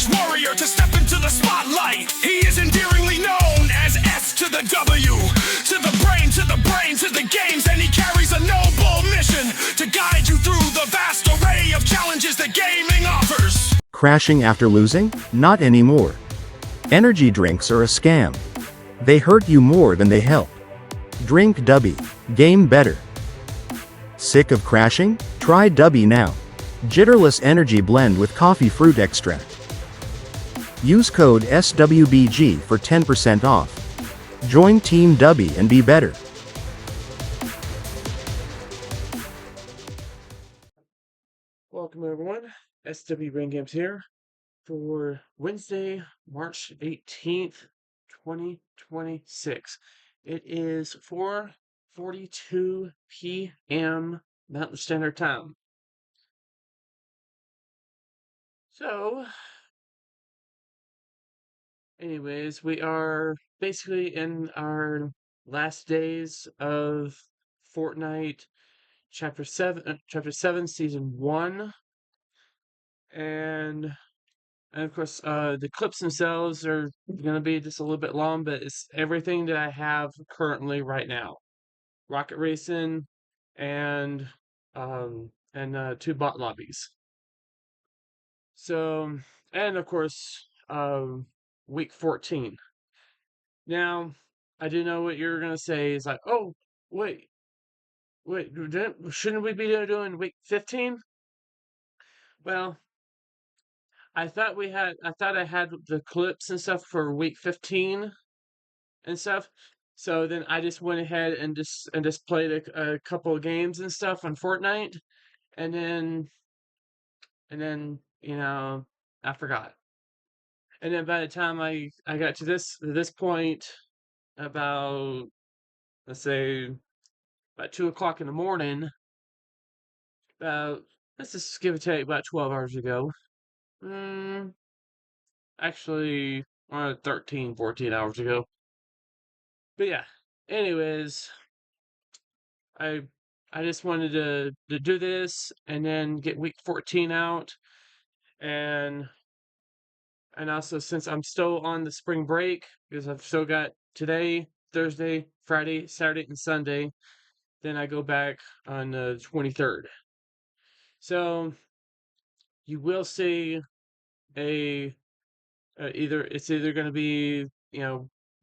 stage warrior to step into the spotlight. He is endearingly known as S to the W, to the brain, to the brain, to the games, and he carries a noble mission to guide you through the vast array of challenges that gaming offers. Crashing after losing? Not anymore. Energy drinks are a scam. They hurt you more than they help. Drink Dubby. Game better. Sick of crashing? Try Dubby now. Jitterless energy blend with coffee fruit extract. Use code SWBG for 10% off. Join Team Dubby and be better. Welcome everyone, SWBrainGames here for Wednesday, March 18th, 2026. It is 4:42 p.m. Mountain Standard Time. So, anyways, we are basically in our last days of Fortnite Chapter 7, Season 1. And of course, the clips themselves are going to be just a little bit long, but it's everything that I have currently right now. Rocket Racing and 2 bot lobbies. So, and of course, week 14. Now, I do know what you're going to say is like, oh, wait, shouldn't we be doing week 15? Well, I thought I had the clips and stuff for week 15 and stuff. So then I just went ahead and just played a couple of games and stuff on Fortnite, and then I forgot. And then by the time I got to this point, about, let's say, about 2 o'clock in the morning, let's just give or take about 12 hours ago. Actually, 13, 14 hours ago. But yeah, anyways, I I just wanted to do this and then get week 14 out, and also, since I'm still on the spring break, because I've still got today, Thursday, Friday, Saturday, and Sunday, then I go back on the 23rd. So you will see a it's either going to be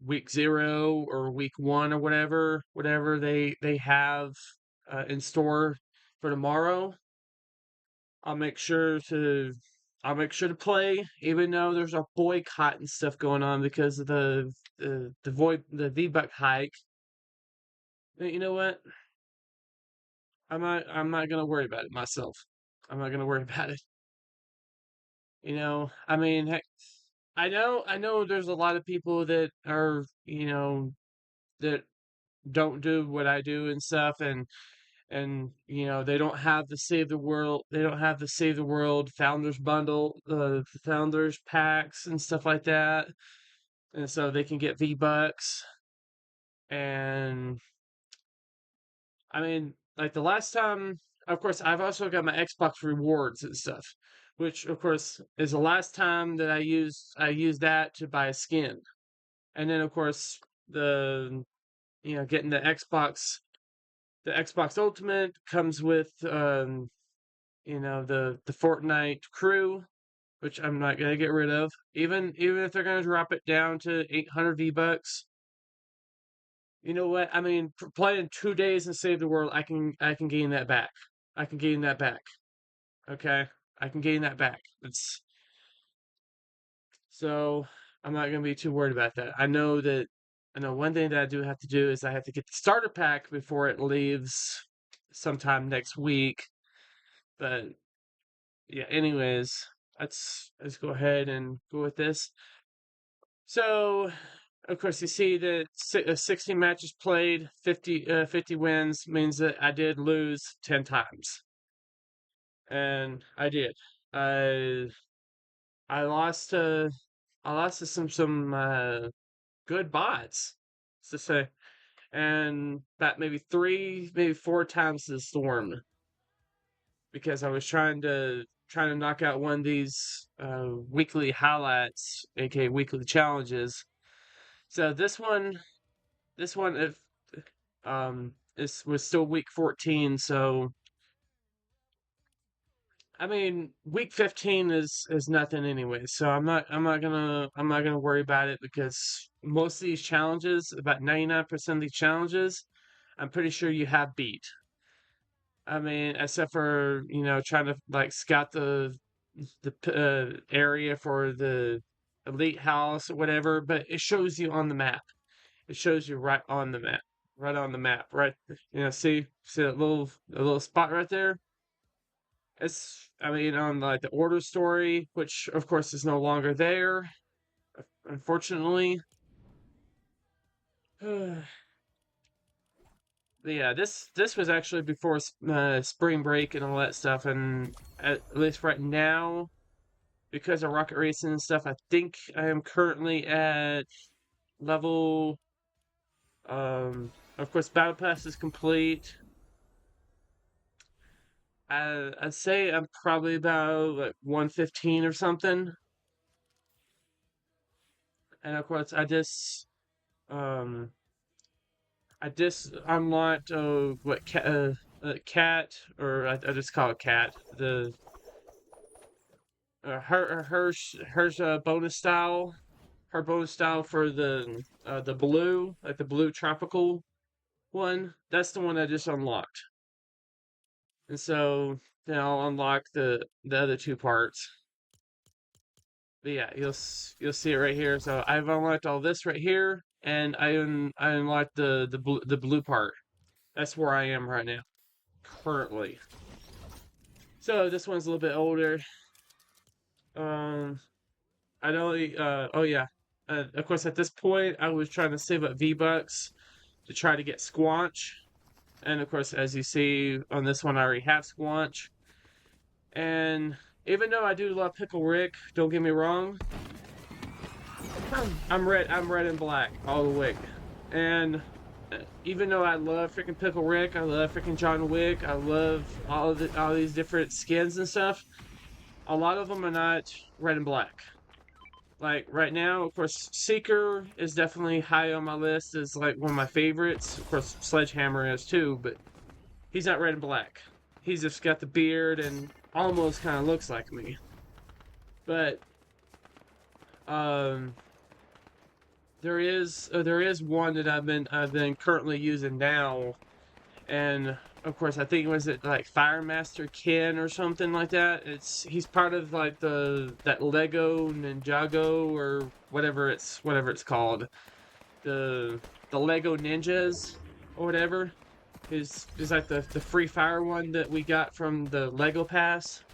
week 0 or week 1 or whatever they have in store for tomorrow. I'll make sure to play, even though there's a boycott and stuff going on because of the V-Buck hike. You know what? I'm not gonna worry about it myself. I'm not gonna worry about it. I mean, heck, I know there's a lot of people that are, that don't do what I do and stuff, and they don't have the Save the World Founders Bundle, the Founders Packs and stuff like that, and so they can get V-Bucks. And I mean, like the last time, of course, I've also got my Xbox rewards and stuff, which of course is the last time that I used that to buy a skin. And then of course the getting the Xbox Ultimate comes with the Fortnite crew, which I'm not gonna get rid of, even if they're gonna drop it down to 800 V-Bucks. You know what? I mean, for playing 2 days and Save the World, I can gain that back. I can gain that back. Okay, I can gain that back. So I'm not gonna be too worried about that. I know one thing that I do have to do is I have to get the starter pack before it leaves sometime next week. But yeah, anyways, let's go ahead and go with this. So, of course, you see that 16 matches played, 50 wins means that I did lose 10 times, and I did. I lost to some good bots, to say, and about maybe 4 times the storm, because I was trying to trying to knock out one of these weekly highlights, aka weekly challenges. So this one if was still week 14, so I mean week 15 is nothing anyway. So I'm not gonna worry about it because most of these challenges, about 99% of these challenges, I'm pretty sure you have beat. I mean, except for, trying to like scout the area for the elite house or whatever, but it shows you on the map. It shows you right on the map, right on the map, right. See that little spot right there. I mean, on like the order story, which of course is no longer there, unfortunately. But yeah, this was actually before spring break and all that stuff, and at least right now, because of rocket racing and stuff, I think I am currently at level. Of course, battle pass is complete. I'd say I'm probably about like 115 or something, and of course, um I just unlocked cat, or I just call it cat, the her bonus style, her bonus style for the blue, like the blue tropical one. That's the one I just unlocked. And so then I'll unlock the other two parts. But yeah, you'll see it right here. So I've unlocked all this right here, and I unlocked the blue part. That's where I am right now, currently. So this one's a little bit older. Um, I don't. Oh yeah. Of course, at this point, I was trying to save up V-Bucks to try to get Squanch. And of course, as you see on this one, I already have Squanch. And even though I do love Pickle Rick, don't get me wrong, I'm red and black all the way. And even though I love freaking Pickle Rick, I love freaking John Wick, I love all these different skins and stuff, a lot of them are not red and black. Like right now, of course, Seeker is definitely high on my list as like one of my favorites. Of course, Sledgehammer is too, but he's not red and black. He's just got the beard and almost kind of looks like me. But there is one that I've been currently using now, and of course I think it was like Firemaster Ken or something like that. He's part of like that Lego Ninjago or whatever it's called, the Lego Ninjas or whatever. Is like the free fire one that we got from the Lego Pass.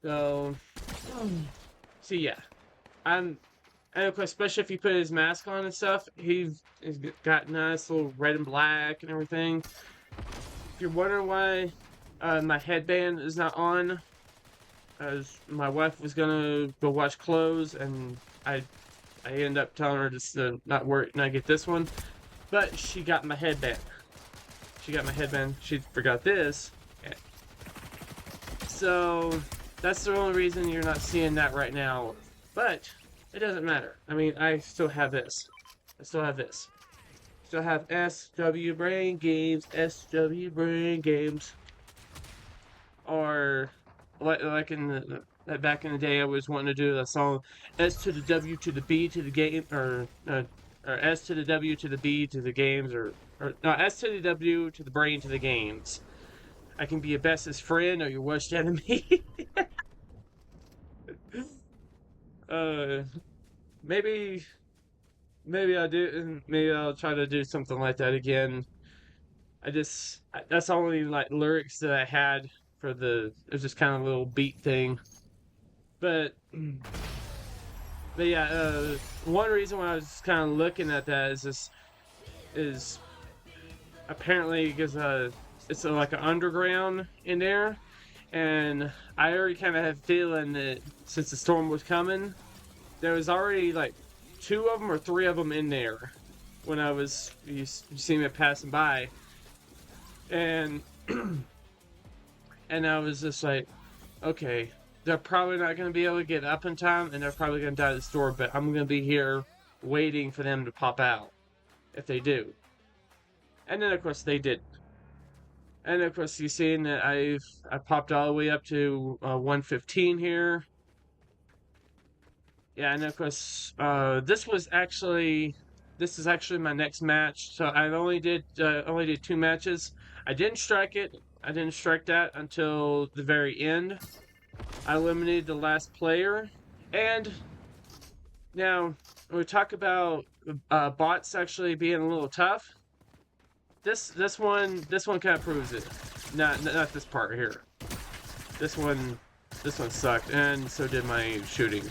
So yeah, and of course, especially if you put his mask on and stuff, he's got nice little red and black and everything. If you're wondering why my headband is not on, as my wife was gonna go wash clothes, and I ended up telling her just to not get this one, but she got my headband. She forgot this. Okay. So that's the only reason you're not seeing that right now. But it doesn't matter. I mean, I still have this. Still have SWBrainGames. Or like in back in the day, I was wanting to do a song S to the W to the B to the game, or S to the W to the B to the games, or no, S to the W to the brain to the games. I can be your bestest friend or your worst enemy. Maybe I'll do. Maybe I'll try to do something like that again. That's the only like lyrics that I had for the. It was just kind of a little beat thing. But yeah, one reason why I was kind of looking at that is apparently because it's like an underground in there, and I already kind of had a feeling that since the storm was coming, there was already like 2 of them or 3 of them in there when you see me passing by, and and I was just like, okay, they're probably not going to be able to get up in time, and they're probably going to die at the store, but I'm going to be here waiting for them to pop out, if they do. And then, of course, they did. And, of course, you've seen that I popped all the way up to 115 here. Yeah, and of course, this is actually my next match. So I only did 2 matches. I didn't strike it. I didn't strike that until the very end. I eliminated the last player, and now when we talk about bots actually being a little tough. This one kind of proves it. Not this part here. This one sucked, and so did my shooting.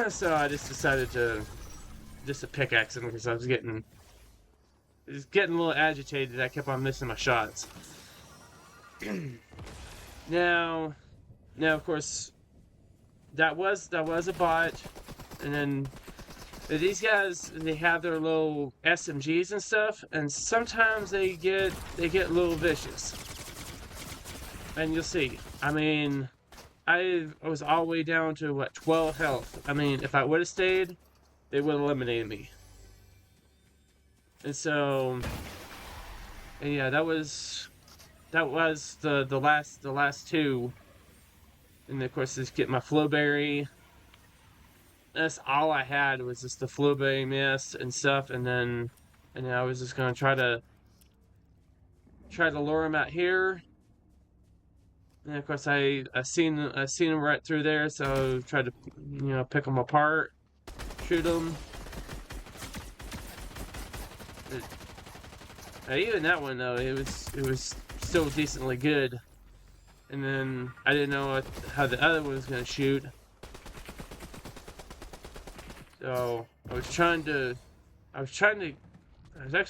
So I just decided to pickaxe him because I was getting a little agitated. I kept on missing my shots. now of course that was a bot, and then these guys, they have their little SMGs and stuff, and sometimes they get a little vicious. And you'll see. I mean, I was all the way down to, what, 12 health. I mean, if I would have stayed, they would have eliminated me. And so, and yeah, that was the last 2. And of course, just get my flowberry. That's all I had was just the flowberry mist and stuff, and then I was just gonna try to lure him out here. And of course, I seen him right through there, so I tried to pick him apart, shoot him. Even that one though, it was still decently good. And then I didn't know how the other one was gonna shoot. So I was actually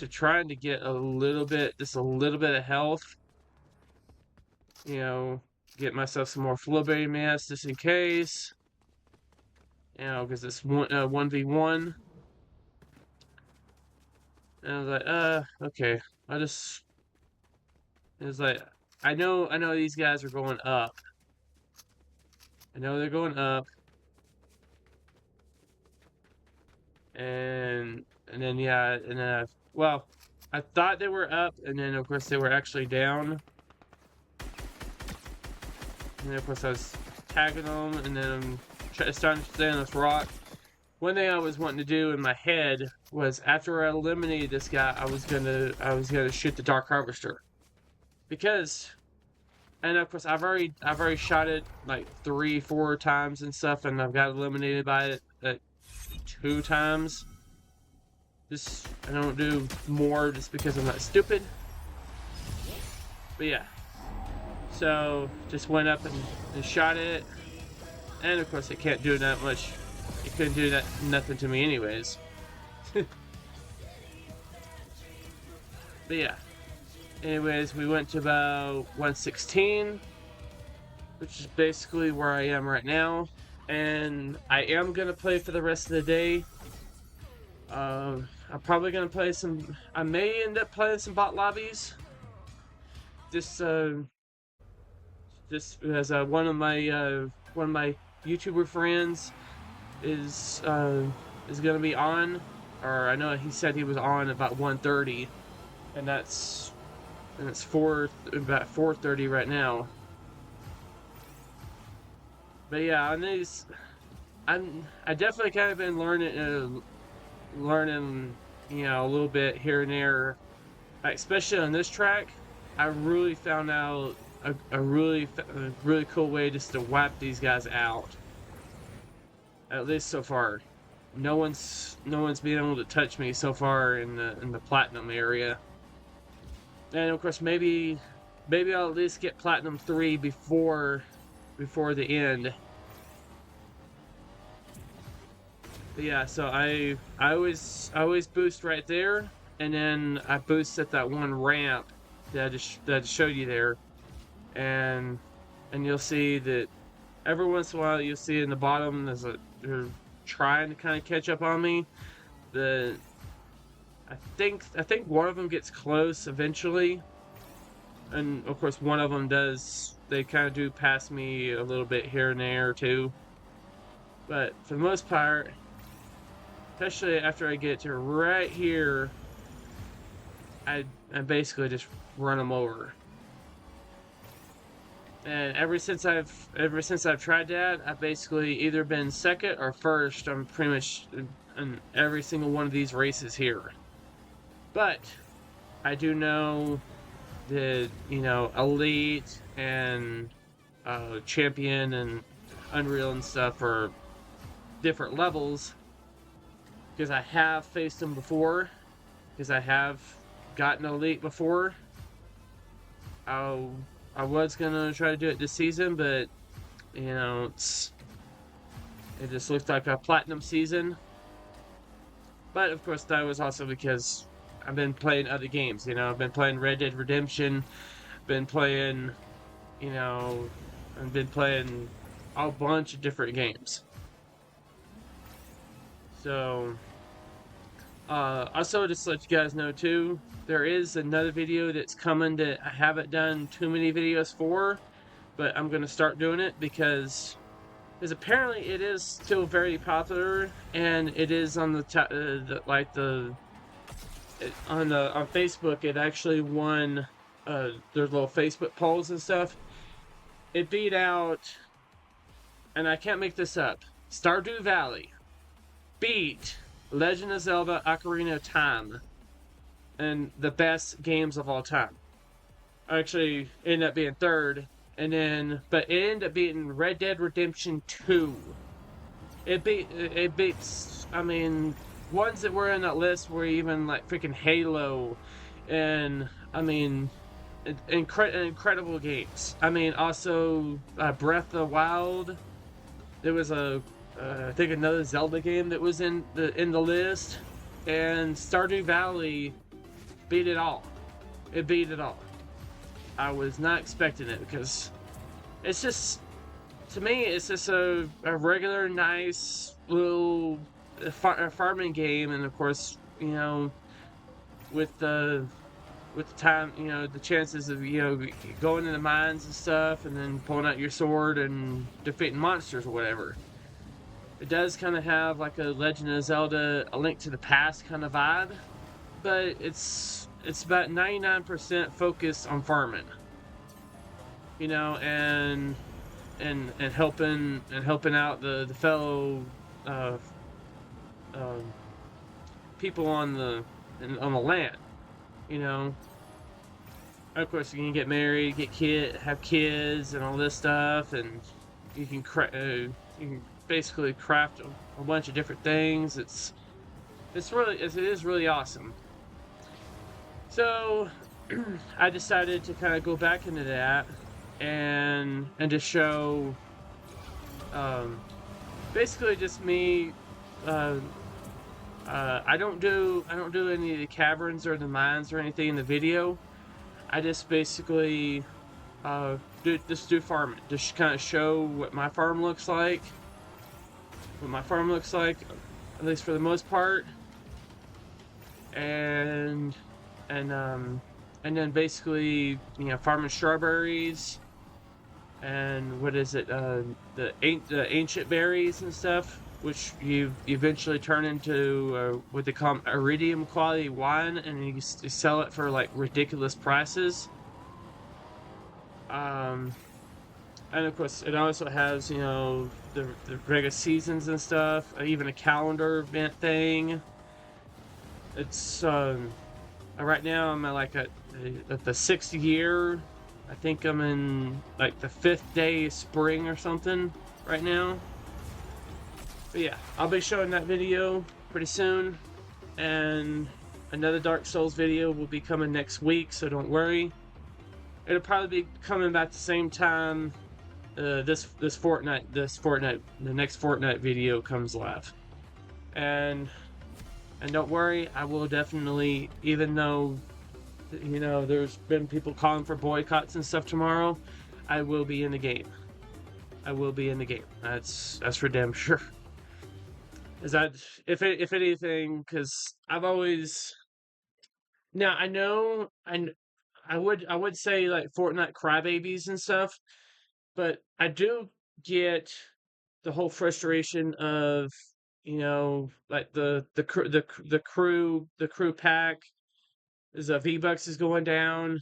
trying to get just a little bit of health. Get myself some more flowberry mass just in case. Because it's 1v1. And I was like, okay. It's like, I know these guys are going up. I know they're going up. And then, yeah, and then, I thought they were up, and then, of course, they were actually down. And then, of course, I was tagging them, and then I'm starting to stay on this rock. One thing I was wanting to do in my head was, after I eliminated this guy, I was gonna shoot the Dark Harvester. Because, and of course, I've already shot it like 3-4 times and stuff, and I've got eliminated by it 2 times. I don't do more just because I'm not stupid. But yeah. So just went up and shot it. And of course it can't do that much. It couldn't do nothing to me anyways. But yeah. Anyways, we went to about 116, which is basically where I am right now. And I am gonna play for the rest of the day. I'm probably gonna play some. I may end up playing some bot lobbies. Just as one of my YouTuber friends is gonna be on, or I know he said he was on about 1:30, and it's about 4:30 right now. But yeah, on these, I definitely kind of been learning, a little bit here and there, especially on this track. I really found out a really cool way just to wipe these guys out. At least so far, no one's been able to touch me so far in the platinum area. And of course, maybe I'll at least get platinum 3 before the end. But yeah, so I always boost right there, and then I boost at that one ramp that I just showed you there, and you'll see that every once in a while you'll see in the bottom they're trying to kind of catch up on me. I think one of them gets close eventually, and of course one of them does they kind of do pass me a little bit here and there too. But for the most part, especially after I get to right here, I basically just run them over. And ever since I've tried that, I've basically either been second or first. I'm pretty much in every single one of these races here. But I do know that, you know, Elite and Champion and Unreal and stuff are different levels because I have faced them before. Because I have gotten Elite before. I I was gonna try to do it this season, but you know, it just looks like a platinum season. But of course, that was also because I've been playing other games. You know, I've been playing Red Dead Redemption, been playing, you know, I've been playing a bunch of different games. So, also just to let you guys know too, there is another video that's coming that I haven't done too many videos for, but I'm gonna start doing it because apparently it is still very popular, and it is on on Facebook. It actually won their little Facebook polls and stuff. It beat out, and I can't make this up, Stardew Valley beat Legend of Zelda Ocarina of Time and the best games of all time. Actually ended up being third, and then but it ended up beating Red Dead Redemption 2. It beats, I mean, ones that were in that list were even like freaking Halo, and I mean, incredible games. I mean, also Breath of the Wild. There was I think another Zelda game that was in the list, and Stardew Valley beat it all. It beat it all. I was not expecting it because it's just, to me, it's just a regular, nice little farming game, and of course, you know, with the time, you know, the chances of, you know, going in the mines and stuff, and then pulling out your sword and defeating monsters or whatever. It does kind of have like a Legend of Zelda, A Link to the Past kind of vibe, but it's about 99% focused on farming. You know, and helping out the fellow people on the land. You know, of course you can get married, have kids, and all this stuff, and you can basically craft a bunch of different things. It is really awesome. So I decided to kind of go back into that and to show basically just me. I don't do any of the caverns or the mines or anything in the video. I just basically do farming, just kind of show what my farm looks like. At least for the most part, and then basically, you know, farming strawberries and what is it, the ancient berries and stuff, which you eventually turn into what they call iridium quality wine, and you sell it for like ridiculous prices. And of course, it also has, you know, the regular seasons and stuff, even a calendar event thing. It's right now I'm at like at the 6th year. I think I'm in like the 5th day of spring or something right now. But yeah, I'll be showing that video pretty soon, and another Dark Souls video will be coming next week, so don't worry. It'll probably be coming back the same time the next Fortnite video comes live. And don't worry, I will definitely, even though, you know, there's been people calling for boycotts and stuff tomorrow, I will be in the game. I will be in the game. That's for damn sure. Is that, if anything, because I've always, now I know I would say like Fortnite crybabies and stuff, but I do get the whole frustration of like the crew pack is V-Bucks is going down,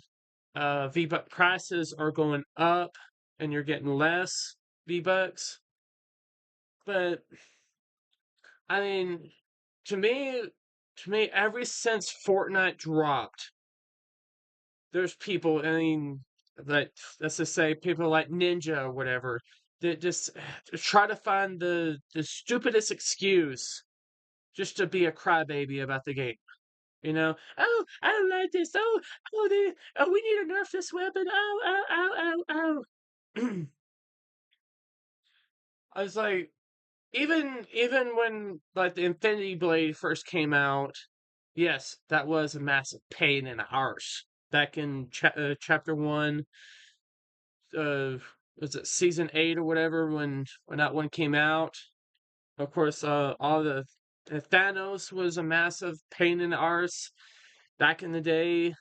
V-Buck prices are going up, and you're getting less V-Bucks. But I mean, to me, ever since Fortnite dropped, there's people. I mean, like let's just say people like Ninja or whatever that just try to find the stupidest excuse just to be a crybaby about the game. Oh, I don't like this. We need to nerf this weapon. Oh. I was like, even when like the Infinity Blade first came out, yes, that was a massive pain in the arse back in chapter one. Was it season 8 or whatever when that one came out? Of course, all the Thanos was a massive pain in the arse back in the day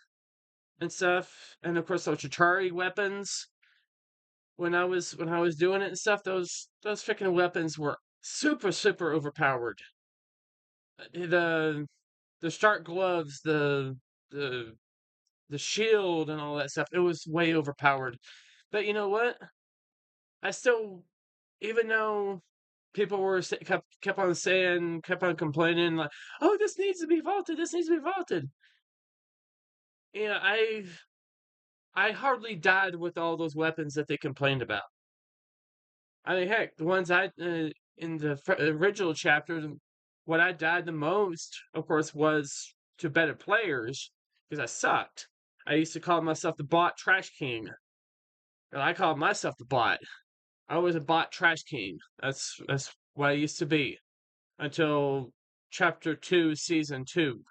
and stuff, and of course those Chitauri weapons. When I was doing it and stuff, those freaking weapons were super super overpowered. The the Stark gloves, the the shield and all that stuff, it was way overpowered. But you know what? I still, even though people kept on saying, kept on complaining, like, "Oh, this needs to be vaulted. This needs to be vaulted." Yeah, I hardly died with all those weapons that they complained about. I mean, heck, the ones in the original chapter, what I died the most, of course, was to better players because I sucked. I used to call myself the bot trash king. And I called myself the bot. I was a bot trash king. That's what I used to be until chapter 2, season 2,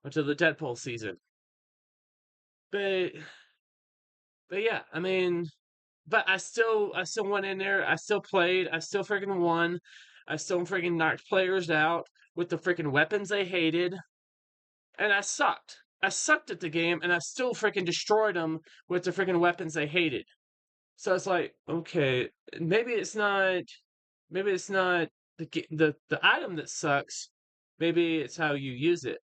until the Deadpool season. But but yeah, I mean, but I still went in there. I still played. I still freaking won. I still freaking knocked players out with the freaking weapons they hated, and I sucked. I sucked at the game, and I still freaking destroyed them with the freaking weapons they hated. So it's like, okay, maybe it's not, maybe it's not the item that sucks. Maybe it's how you use it,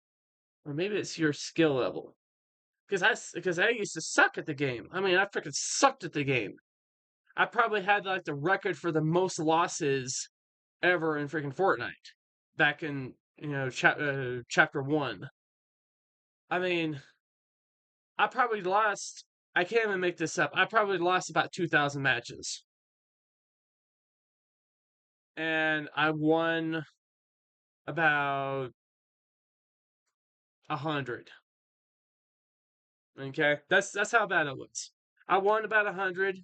or maybe it's your skill level. Because I used to suck at the game. I mean, I freaking sucked at the game. I probably had like the record for the most losses ever in freaking Fortnite back in chapter one. I mean, I probably lost. I can't even make this up. I probably lost about 2,000 matches, and I won about 100. Okay, that's how bad it was. I won about 100,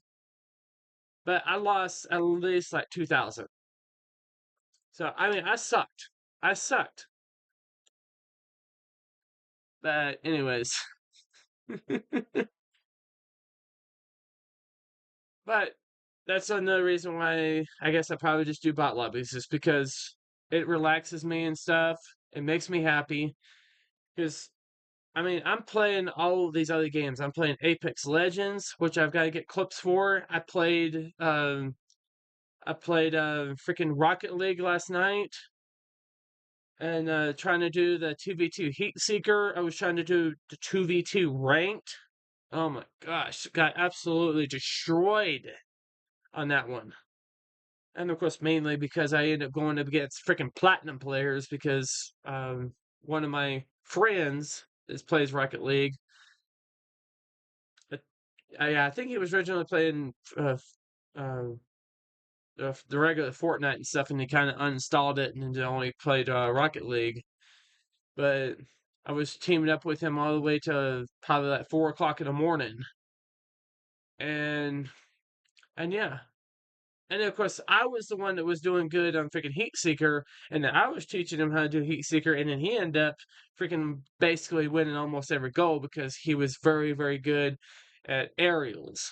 but I lost at least like 2,000. So I mean, I sucked. I sucked. But anyways, but that's another reason why I guess I probably just do bot lobbies, is because it relaxes me and stuff. It makes me happy because I mean I'm playing all these other games. I'm playing Apex Legends, which I've got to get clips for. I played freaking Rocket League last night, and trying to do the 2v2 Heat Seeker. I was trying to do the 2v2 ranked. Oh my gosh, got absolutely destroyed on that one. And of course, mainly because I ended up going up against freaking platinum players because one of my friends plays Rocket League. I think he was originally playing uh, the regular Fortnite and stuff, and he kind of uninstalled it and then only played Rocket League. But I was teaming up with him all the way to probably like 4 o'clock in the morning, and yeah. And of course, I was the one that was doing good on freaking Heat Seeker, and then I was teaching him how to do Heat Seeker, and then he ended up freaking basically winning almost every goal because he was very, very good at aerials.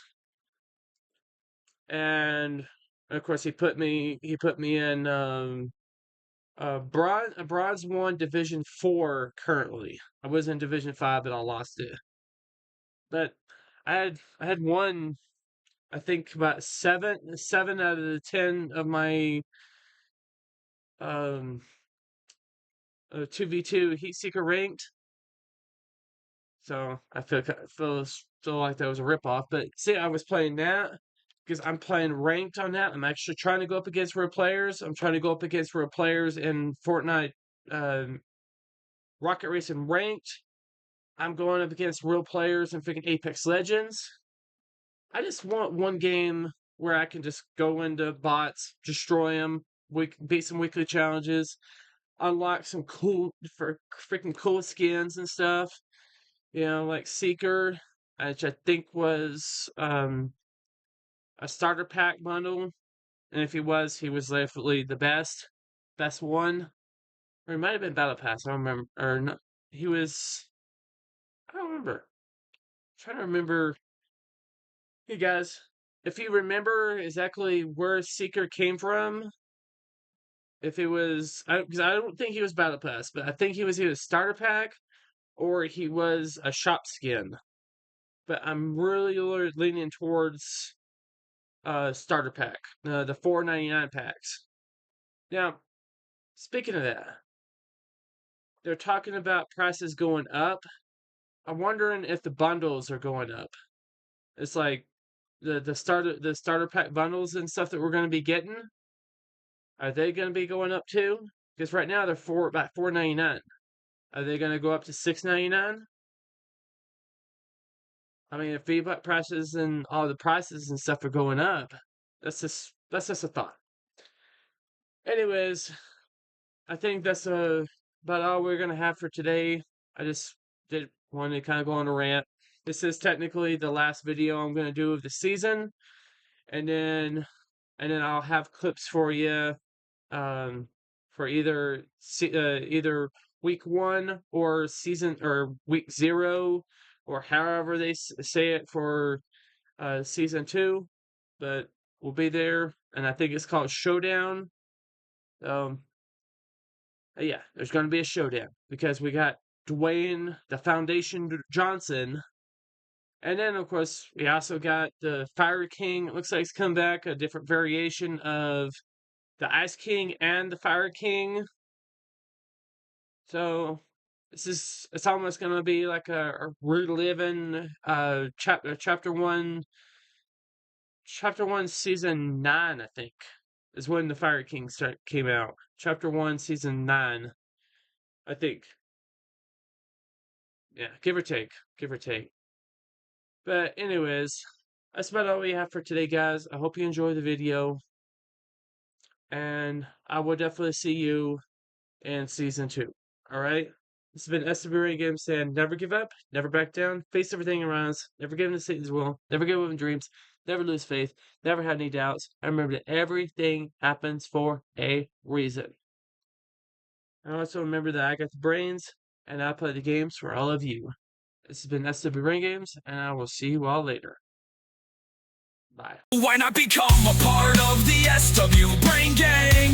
And of course, he put me in bronze 1 Division 4 currently. I was in Division 5, but I lost it. But I had won, I think, about seven out of the 10 of my um 2v2 heat seeker ranked. So I feel like that was a ripoff. But see, I was playing that because I'm playing ranked on that. I'm actually trying to go up against real players. I'm trying to go up against real players in Fortnite, um, Rocket Racing ranked. I'm going up against real players in freaking Apex Legends. I just want one game where I can just go into bots, destroy them, beat some weekly challenges, unlock some freaking cool skins and stuff. You know, like Seeker, which I think was a starter pack bundle. And if he was definitely the best one. Or he might have been Battle Pass. I don't remember. Or no, he was. I don't remember. I'm trying to remember. Hey guys, if you remember exactly where Seeker came from, if it was, because I don't think he was Battle Pass, but I think he was either starter pack or he was a shop skin. But I'm really leaning towards starter pack, the $4.99 packs. Now, speaking of that, they're talking about prices going up. I'm wondering if the bundles are going up. It's like the starter pack bundles and stuff that we're going to be getting. Are they going to be going up too? Because right now they're about $4.99. Are they going to go up to $6.99? I mean, if V-Buck prices and all the prices and stuff are going up, that's just a thought. Anyways, I think that's about all we're gonna have for today. I just did want to kind of go on a rant. This is technically the last video I'm gonna do of the season, and then I'll have clips for you, for either week 1 or season or week 0, or however they say it for season 2. But we'll be there, and I think it's called Showdown. Yeah, there's going to be a showdown because we got Dwayne, the Foundation Johnson, and then of course we also got the Fire King. It looks like it's come back, a different variation of the Ice King and the Fire King. So it's almost going to be like a reliving chapter 1 season 9, I think, is when the Fire King came out. Chapter 1 season 9, I think. Yeah, give or take. But anyways, that's about all we have for today, guys. I hope you enjoyed the video, and I will definitely see you in season 2. All right. This has been SWBrainGames saying, never give up, never back down, face everything around us, never give in to Satan's will, never give up in dreams, never lose faith, never have any doubts, and remember that everything happens for a reason. And also remember that I got the brains, and I play the games for all of you. This has been SWBrainGames, and I will see you all later. Bye. Why not become a part of the SW Brain Gang?